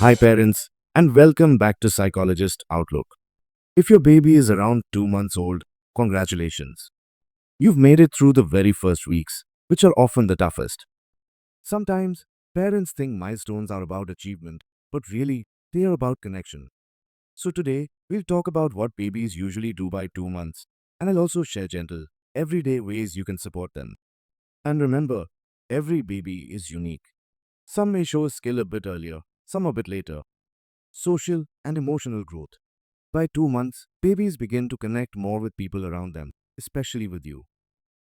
Hi, parents, and welcome back to Psychologist Outlook. If your baby is around 2 months old, congratulations. You've made it through the very first weeks, which are often the toughest. Sometimes, parents think milestones are about achievement, but really, they are about connection. So today, we'll talk about what babies usually do by 2 months, and I'll also share gentle, everyday ways you can support them. And remember, every baby is unique. Some may show skill a bit earlier, some a bit later. Social and emotional growth. By 2 months, babies begin to connect more with people around them, especially with you.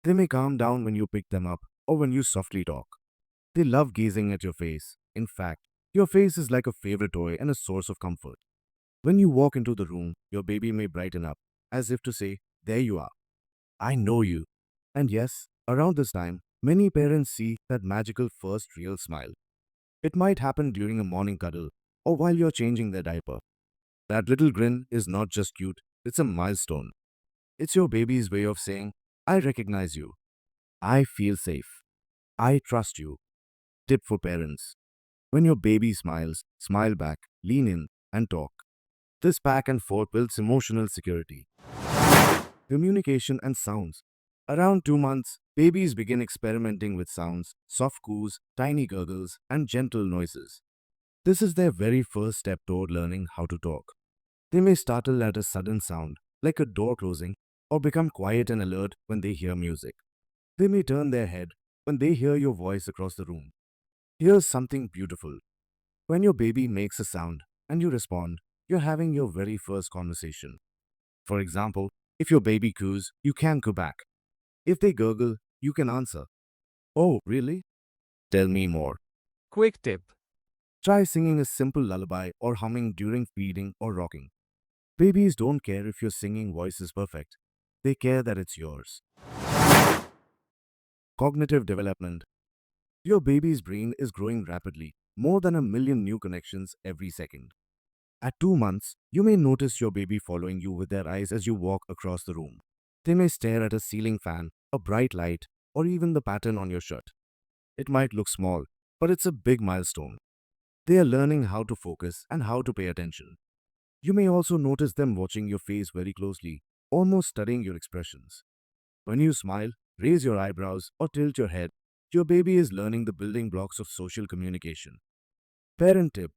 They may calm down when you pick them up or when you softly talk. They love gazing at your face. In fact, your face is like a favorite toy and a source of comfort. When you walk into the room, your baby may brighten up, as if to say, "There you are. I know you." And yes, around this time, many parents see that magical first real smile. It might happen during a morning cuddle or while you're changing their diaper. That little grin is not just cute, it's a milestone. It's your baby's way of saying, "I recognize you. I feel safe. I trust you." Tip for parents. When your baby smiles, smile back, lean in, and talk. This back and forth builds emotional security. Communication and sounds. Around 2 months, babies begin experimenting with sounds, soft coos, tiny gurgles, and gentle noises. This is their very first step toward learning how to talk. They may startle at a sudden sound, like a door closing, or become quiet and alert when they hear music. They may turn their head when they hear your voice across the room. Here's something beautiful. When your baby makes a sound and you respond, you're having your very first conversation. For example, if your baby coos, you can coo back. If they gurgle, you can answer, "Oh, really? Tell me more." Quick tip. Try singing a simple lullaby or humming during feeding or rocking. Babies don't care if your singing voice is perfect. They care that it's yours. Cognitive development. Your baby's brain is growing rapidly, more than 1 million new connections every second. At 2 months, you may notice your baby following you with their eyes as you walk across the room. They may stare at a ceiling fan, a bright light, or even the pattern on your shirt. It might look small, but it's a big milestone. They are learning how to focus and how to pay attention. You may also notice them watching your face very closely, almost studying your expressions. When you smile, raise your eyebrows, or tilt your head, your baby is learning the building blocks of social communication. Parent tip.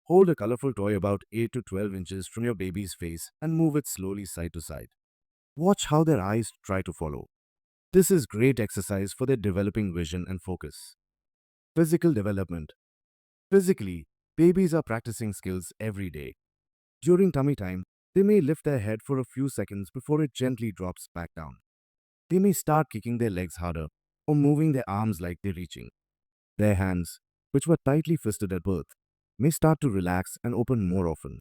Hold a colorful toy about 8 to 12 inches from your baby's face and move it slowly side to side. Watch how their eyes try to follow. This is great exercise for their developing vision and focus. Physical development. Physically, babies are practicing skills every day. During tummy time, they may lift their head for a few seconds before it gently drops back down. They may start kicking their legs harder or moving their arms like they're reaching. Their hands, which were tightly fisted at birth, may start to relax and open more often.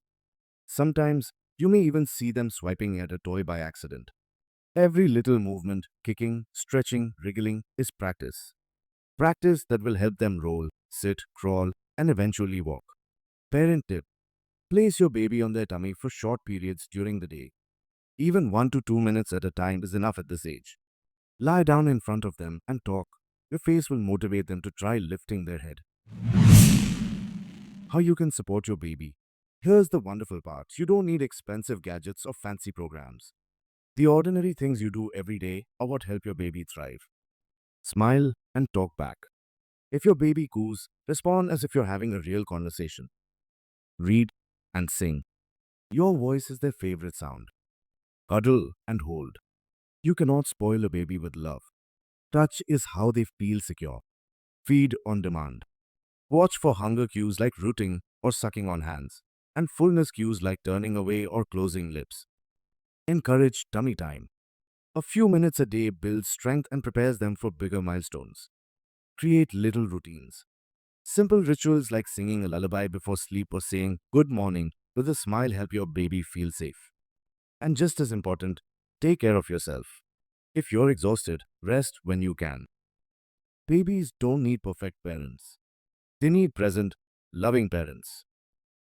Sometimes, you may even see them swiping at a toy by accident. Every little movement, kicking, stretching, wriggling, is practice. Practice that will help them roll, sit, crawl, and eventually walk. Parent tip. Place your baby on their tummy for short periods during the day. Even 1 to 2 minutes at a time is enough at this age. Lie down in front of them and talk. Your face will motivate them to try lifting their head. How you can support your baby. Here's the wonderful part. You don't need expensive gadgets or fancy programs. The ordinary things you do every day are what help your baby thrive. Smile and talk back. If your baby coos, respond as if you're having a real conversation. Read and sing. Your voice is their favorite sound. Cuddle and hold. You cannot spoil a baby with love. Touch is how they feel secure. Feed on demand. Watch for hunger cues like rooting or sucking on hands, and fullness cues like turning away or closing lips. Encourage tummy time. A few minutes a day builds strength and prepares them for bigger milestones. Create little routines. Simple rituals like singing a lullaby before sleep or saying "good morning" with a smile help your baby feel safe. And just as important, take care of yourself. If you're exhausted, rest when you can. Babies don't need perfect parents. They need present, loving parents.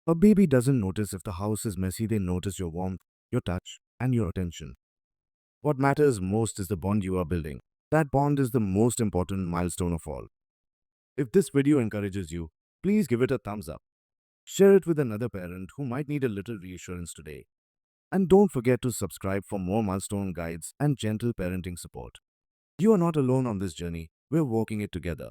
A baby doesn't notice if the house is messy, they notice your warmth, your touch, and your attention. What matters most is the bond you are building. That bond is the most important milestone of all. If this video encourages you, please give it a thumbs up. Share it with another parent who might need a little reassurance today. And don't forget to subscribe for more milestone guides and gentle parenting support. You are not alone on this journey, we're walking it together.